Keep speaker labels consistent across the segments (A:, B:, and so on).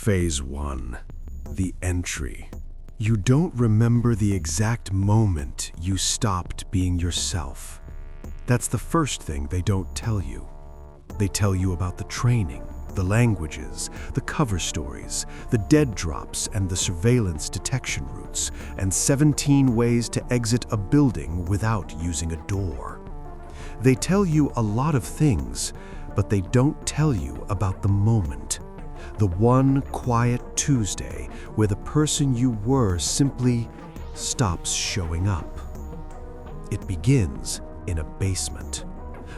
A: Phase 1. The entry. You don't remember the exact moment you stopped being yourself. That's the first thing they don't tell you. They tell you about the training, the languages, the cover stories, the dead drops and the surveillance detection routes, and 17 ways to exit a building without using a door. They tell you a lot of things, but they don't tell you about the moment. The one quiet Tuesday where the person you were simply stops showing up. It begins in a basement.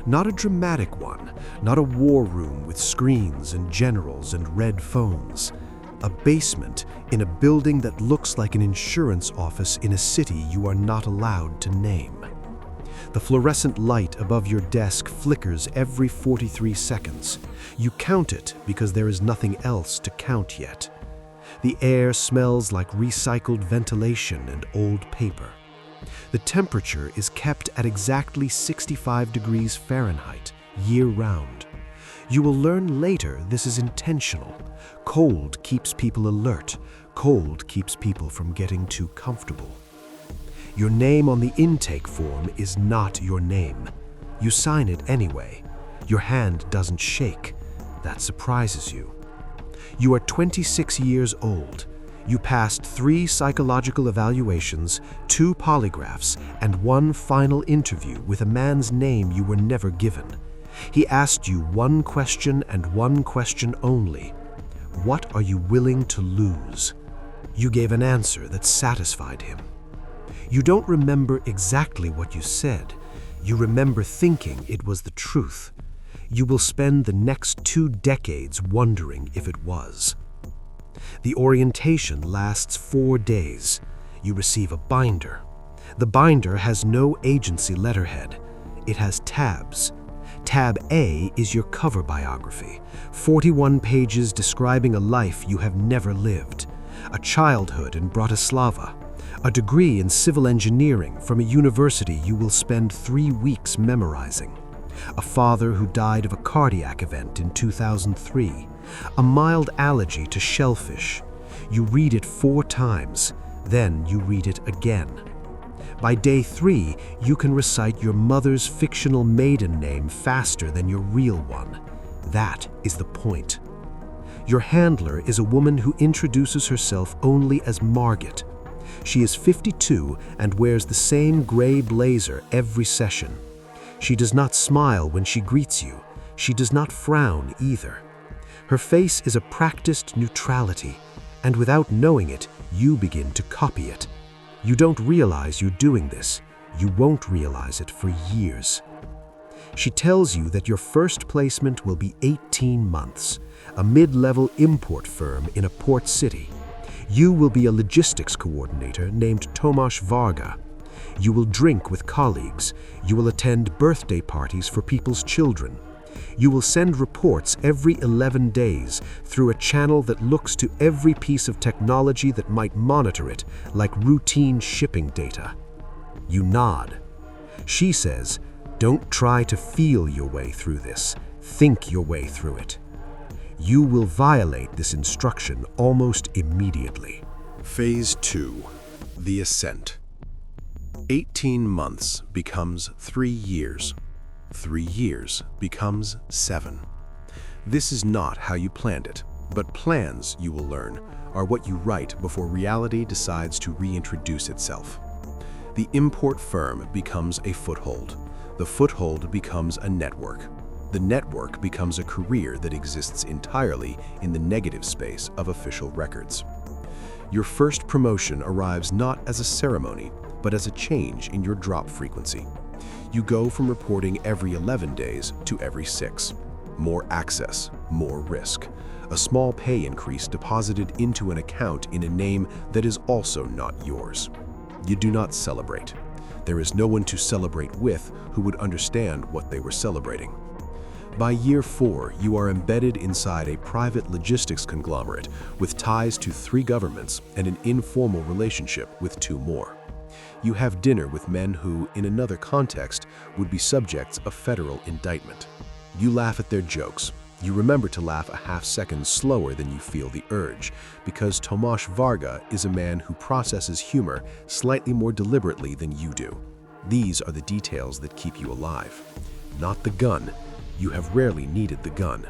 A: Not a dramatic one, not a war room with screens and generals and red phones. A basement in a building that looks like an insurance office in a city you are not allowed to name. The fluorescent light above your desk flickers every 43 seconds. You count it because there is nothing else to count yet. The air smells like recycled ventilation and old paper. The temperature is kept at exactly 65 degrees Fahrenheit, year-round. You will learn later this is intentional. Cold keeps people alert. Cold keeps people from getting too comfortable. Your name on the intake form is not your name. You sign it anyway. Your hand doesn't shake. That surprises you. You are 26 years old. You passed 3 psychological evaluations, 2 polygraphs, and 1 final interview with a man's name you were never given. He asked you 1 question and 1 question only. What are you willing to lose? You gave an answer that satisfied him. You don't remember exactly what you said. You remember thinking it was the truth. You will spend the next 2 decades wondering if it was. The orientation lasts 4 days. You receive a binder. The binder has no agency letterhead. It has tabs. Tab A is your cover biography, 41 pages describing a life you have never lived, a childhood in Bratislava, a degree in civil engineering from a university you will spend 3 weeks memorizing, a father who died of a cardiac event in 2003, a mild allergy to shellfish. You read it 4 times, then you read it again. By day 3, you can recite your mother's fictional maiden name faster than your real one. That is the point. Your handler is a woman who introduces herself only as Margit. She is 52 and wears the same gray blazer every session. She does not smile when she greets you. She does not frown either. Her face is a practiced neutrality, and without knowing it, you begin to copy it. You don't realize you're doing this. You won't realize it for years. She tells you that your first placement will be 18 months, a mid-level import firm in a port city. You will be a logistics coordinator named Tomasz Varga. You will drink with colleagues. You will attend birthday parties for people's children. You will send reports every 11 days through a channel that looks to every piece of technology that might monitor it, like routine shipping data. You nod. She says, "Don't try to feel your way through this. Think your way through it." You will violate this instruction almost immediately.
B: Phase 2. The ascent. 18 months becomes 3 years. 3 years becomes 7. This is not how you planned it, but plans, you will learn, are what you write before reality decides to reintroduce itself. The import firm becomes a foothold. The foothold becomes a network. The network becomes a career that exists entirely in the negative space of official records. Your first promotion arrives not as a ceremony, but as a change in your drop frequency. You go from reporting every 11 days to every 6. More access, more risk. A small pay increase deposited into an account in a name that is also not yours. You do not celebrate. There is no one to celebrate with who would understand what they were celebrating. By year 4, you are embedded inside a private logistics conglomerate with ties to 3 governments and an informal relationship with 2 more. You have dinner with men who, in another context, would be subjects of federal indictment. You laugh at their jokes. You remember to laugh a half-second slower than you feel the urge, because Tomasz Varga is a man who processes humor slightly more deliberately than you do. These are the details that keep you alive. Not the gun. You have rarely needed the gun.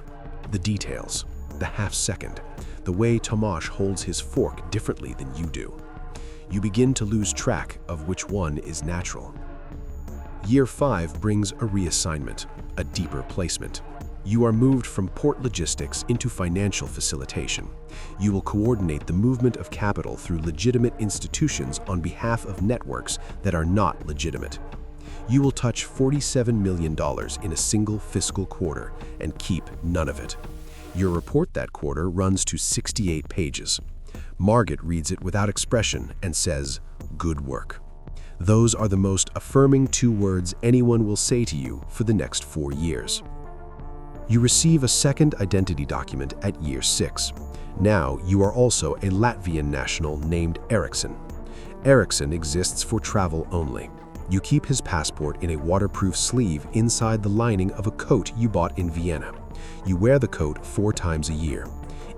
B: The details. The half-second. The way Tomasz holds his fork differently than you do. You begin to lose track of which one is natural. Year 5 brings a reassignment, a deeper placement. You are moved from port logistics into financial facilitation. You will coordinate the movement of capital through legitimate institutions on behalf of networks that are not legitimate. You will touch $47 million in a single fiscal quarter and keep none of it. Your report that quarter runs to 68 pages. Margaret reads it without expression and says, "Good work." Those are the most affirming 2 words anyone will say to you for the next 4 years. You receive a second identity document at year 6. Now you are also a Latvian national named Eriksson. Eriksson exists for travel only. You keep his passport in a waterproof sleeve inside the lining of a coat you bought in Vienna. You wear the coat 4 times a year.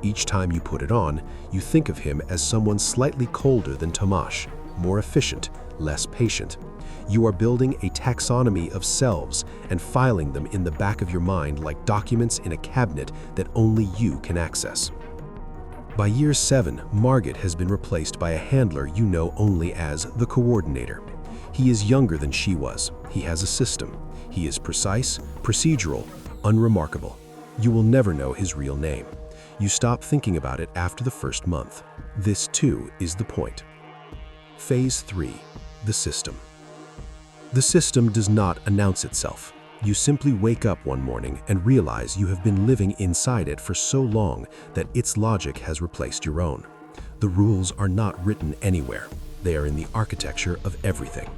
B: Each time you put it on, you think of him as someone slightly colder than Tomasz, more efficient, less patient. You are building a taxonomy of selves and filing them in the back of your mind like documents in a cabinet that only you can access. By year 7, Margaret has been replaced by a handler you know only as the coordinator. He is younger than she was. He has a system. He is precise, procedural, unremarkable. You will never know his real name. You stop thinking about it after the first month. This too is the point. Phase 3. The system. The system does not announce itself. You simply wake up one morning and realize you have been living inside it for so long that its logic has replaced your own. The rules are not written anywhere. They are in the architecture of everything.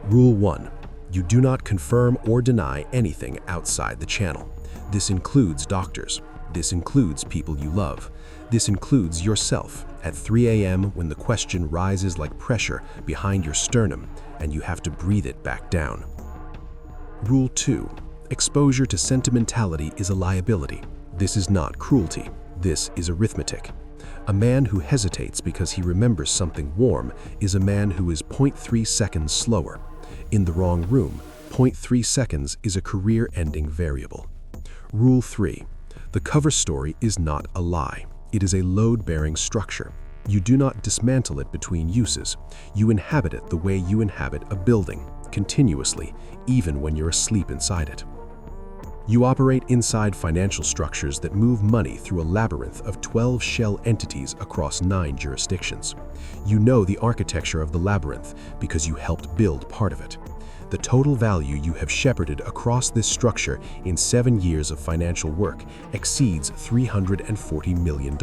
B: Rule 1. You do not confirm or deny anything outside the channel. This includes doctors. This includes people you love. This includes yourself at 3 a.m. when the question rises like pressure behind your sternum and you have to breathe it back down. Rule 2. Exposure to sentimentality is a liability. This is not cruelty. This is arithmetic. A man who hesitates because he remembers something warm is a man who is 0.3 seconds slower. In the wrong room, 0.3 seconds is a career-ending variable. Rule 3. The cover story is not a lie. It is a load-bearing structure. You do not dismantle it between uses. You inhabit it the way you inhabit a building, continuously, even when you're asleep inside it. You operate inside financial structures that move money through a labyrinth of 12 shell entities across 9 jurisdictions. You know the architecture of the labyrinth because you helped build part of it. The total value you have shepherded across this structure in 7 years of financial work exceeds $340 million.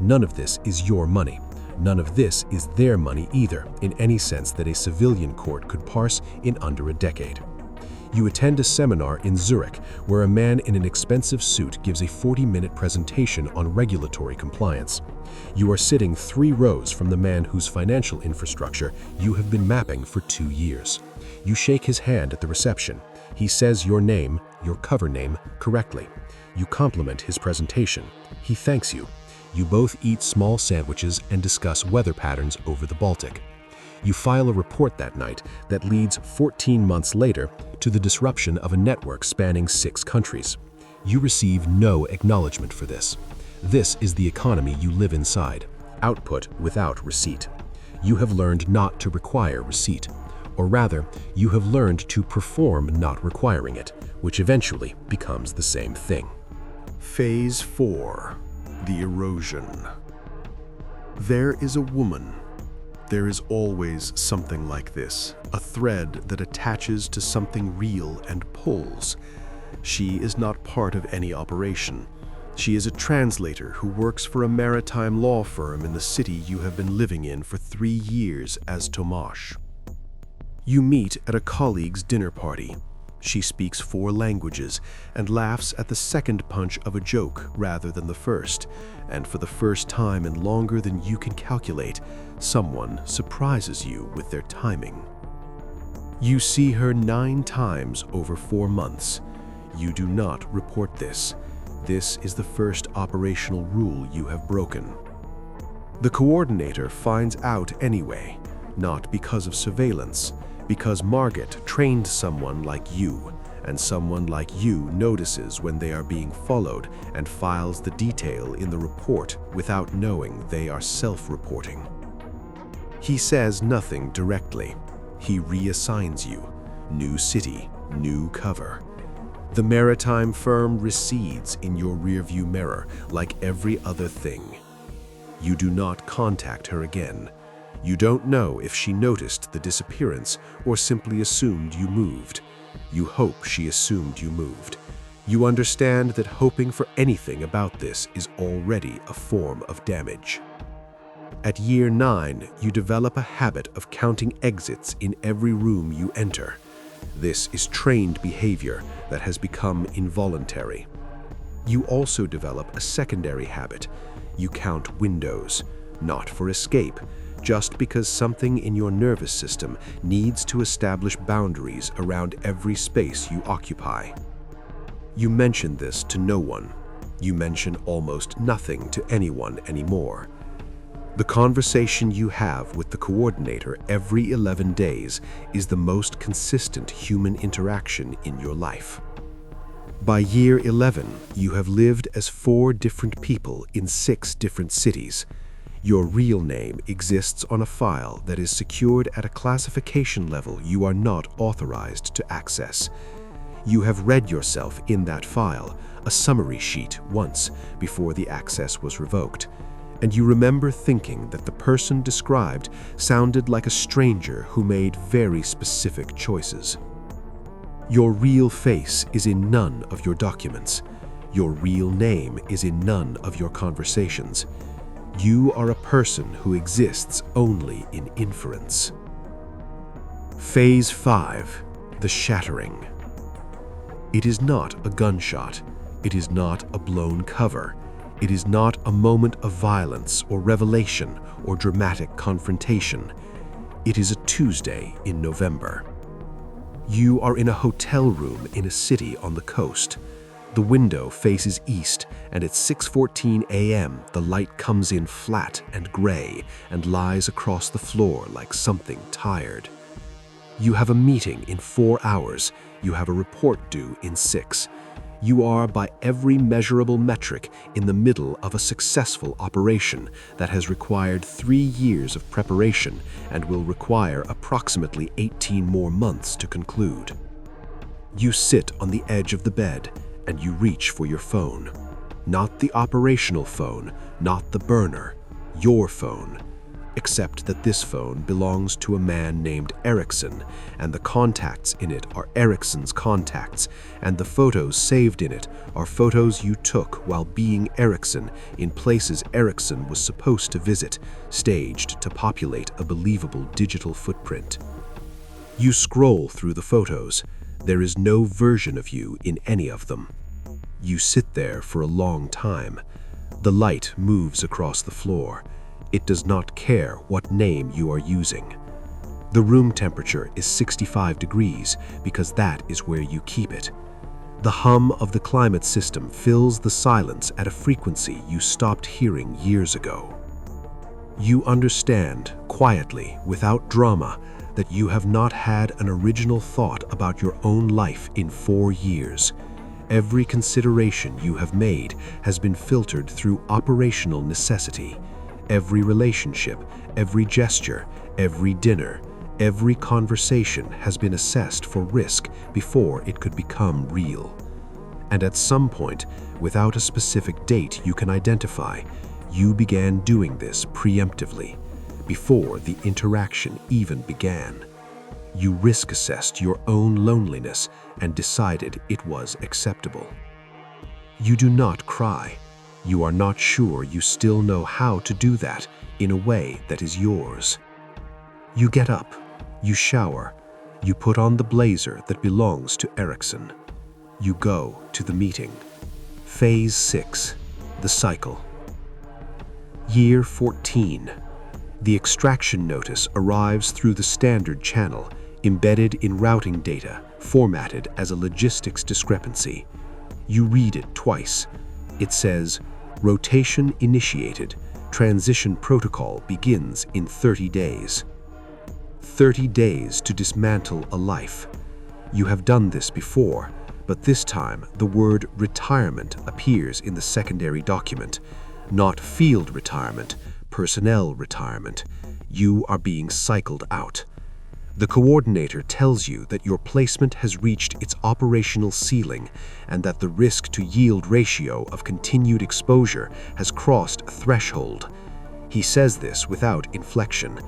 B: None of this is your money. None of this is their money either, in any sense that a civilian court could parse in under a decade. You attend a seminar in Zurich where a man in an expensive suit gives a 40-minute presentation on regulatory compliance. You are sitting 3 rows from the man whose financial infrastructure you have been mapping for 2 years. You shake his hand at the reception. He says your name, your cover name, correctly. You compliment his presentation. He thanks you. You both eat small sandwiches and discuss weather patterns over the Baltic. You file a report that night that leads 14 months later to the disruption of a network spanning 6 countries. You receive no acknowledgement for this. This is the economy you live inside. Output without receipt. You have learned not to require receipt. Or rather, you have learned to perform not requiring it, which eventually becomes the same thing.
A: Phase 4. The erosion. There is a woman. There is always something like this, a thread that attaches to something real and pulls. She is not part of any operation. She is a translator who works for a maritime law firm in the city you have been living in for 3 years as Tomasz. You meet at a colleague's dinner party. She speaks 4 languages and laughs at the second punch of a joke rather than the first. And for the first time in longer than you can calculate, someone surprises you with their timing. You see her 9 times over 4 months. You do not report this.
B: This is the first operational rule you have broken. The coordinator finds out anyway, not because of surveillance, because Margit trained someone like you, and someone like you notices when they are being followed and files the detail in the report without knowing they are self-reporting. He says nothing directly. He reassigns you. New city, new cover. The maritime firm recedes in your rearview mirror like every other thing. You do not contact her again. You don't know if she noticed the disappearance or simply assumed you moved. You hope she assumed you moved. You understand that hoping for anything about this is already a form of damage. At year 9, you develop a habit of counting exits in every room you enter. This is trained behavior that has become involuntary. You also develop a secondary habit. You count windows, not for escape, just because something in your nervous system needs to establish boundaries around every space you occupy. You mention this to no one. You mention almost nothing to anyone anymore. The conversation you have with the coordinator every 11 days is the most consistent human interaction in your life. By year 11, you have lived as 4 different people in 6 different cities. Your real name exists on a file that is secured at a classification level you are not authorized to access. You have read yourself in that file, a summary sheet, once before the access was revoked, and you remember thinking that the person described sounded like a stranger who made very specific choices. Your real face is in none of your documents. Your real name is in none of your conversations. You are a person who exists only in inference. Phase 5, the shattering. It is not a gunshot. It is not a blown cover. It is not a moment of violence or revelation or dramatic confrontation. It is a Tuesday in November. You are in a hotel room in a city on the coast. The window faces east, and at 6:14 a.m. the light comes in flat and gray and lies across the floor like something tired. You have a meeting in 4 hours. You have a report due in 6. You are, by every measurable metric, in the middle of a successful operation that has required 3 years of preparation and will require approximately 18 more months to conclude. You sit on the edge of the bed and you reach for your phone. Not the operational phone, not the burner, your phone. Except that this phone belongs to a man named Erickson, and the contacts in it are Erickson's contacts, and the photos saved in it are photos you took while being Erickson in places Erickson was supposed to visit, staged to populate a believable digital footprint. You scroll through the photos. There is no version of you in any of them. You sit there for a long time. The light moves across the floor. It does not care what name you are using. The room temperature is 65 degrees because that is where you keep it. The hum of the climate system fills the silence at a frequency you stopped hearing years ago. You understand, quietly, without drama, that you have not had an original thought about your own life in 4 years. Every consideration you have made has been filtered through operational necessity. Every relationship, every gesture, every dinner, every conversation has been assessed for risk before it could become real. And at some point, without a specific date you can identify, you began doing this preemptively, before the interaction even began. You risk-assessed your own loneliness and decided it was acceptable. You do not cry. You are not sure you still know how to do that in a way that is yours. You get up, you shower, you put on the blazer that belongs to Erickson. You go to the meeting. Phase 6, the cycle. Year 14. The extraction notice arrives through the standard channel, embedded in routing data, formatted as a logistics discrepancy. You read it twice. It says, "Rotation initiated. Transition protocol begins in 30 days." 30 days to dismantle a life. You have done this before, but this time the word retirement appears in the secondary document. Not field retirement, personnel retirement. You are being cycled out. The coordinator tells you that your placement has reached its operational ceiling and that the risk-to-yield ratio of continued exposure has crossed a threshold. He says this without inflection.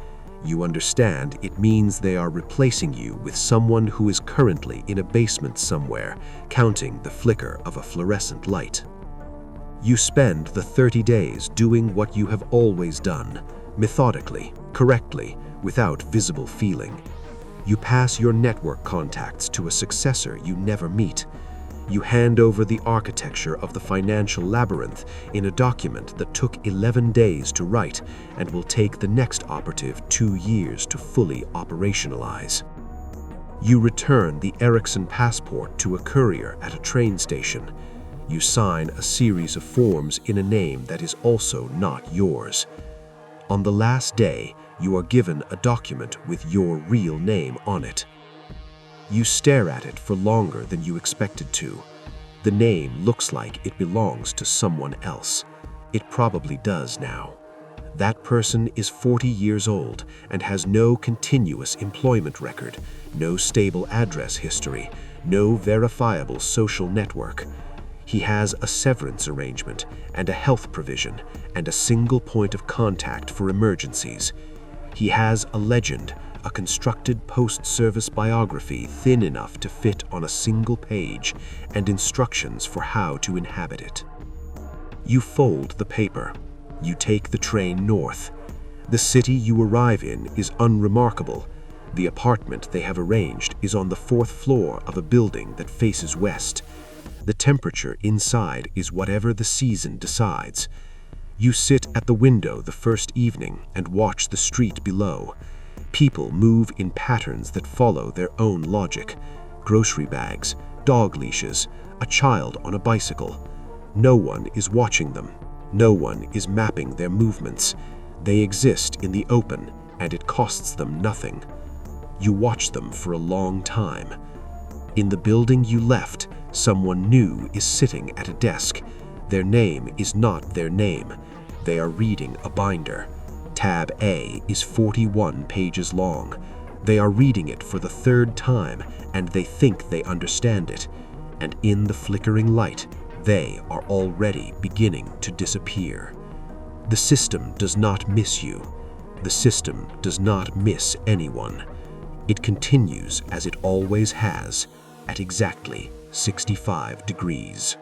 B: You understand it means they are replacing you with someone who is currently in a basement somewhere, counting the flicker of a fluorescent light. You spend the 30 days doing what you have always done, methodically, correctly, without visible feeling. You pass your network contacts to a successor you never meet. You hand over the architecture of the financial labyrinth in a document that took 11 days to write and will take the next operative 2 years to fully operationalize. You return the Ericsson passport to a courier at a train station. You sign a series of forms in a name that is also not yours. On the last day, you are given a document with your real name on it. You stare at it for longer than you expected to. The name looks like it belongs to someone else. It probably does now. That person is 40 years old and has no continuous employment record, no stable address history, no verifiable social network. He has a severance arrangement and a health provision and a single point of contact for emergencies. He has a legend, a constructed post-service biography thin enough to fit on a single page, and instructions for how to inhabit it. You fold the paper. You take the train north. The city you arrive in is unremarkable. The apartment they have arranged is on the 4th floor of a building that faces west. The temperature inside is whatever the season decides. You sit at the window the first evening and watch the street below. People move in patterns that follow their own logic. Grocery bags, dog leashes, a child on a bicycle. No one is watching them. No one is mapping their movements. They exist in the open, and it costs them nothing. You watch them for a long time. In the building you left, someone new is sitting at a desk. Their name is not their name. They are reading a binder. Tab A is 41 pages long. They are reading it for the 3rd time, and they think they understand it. And in the flickering light, they are already beginning to disappear. The system does not miss you. The system does not miss anyone. It continues as it always has, at exactly 65 degrees.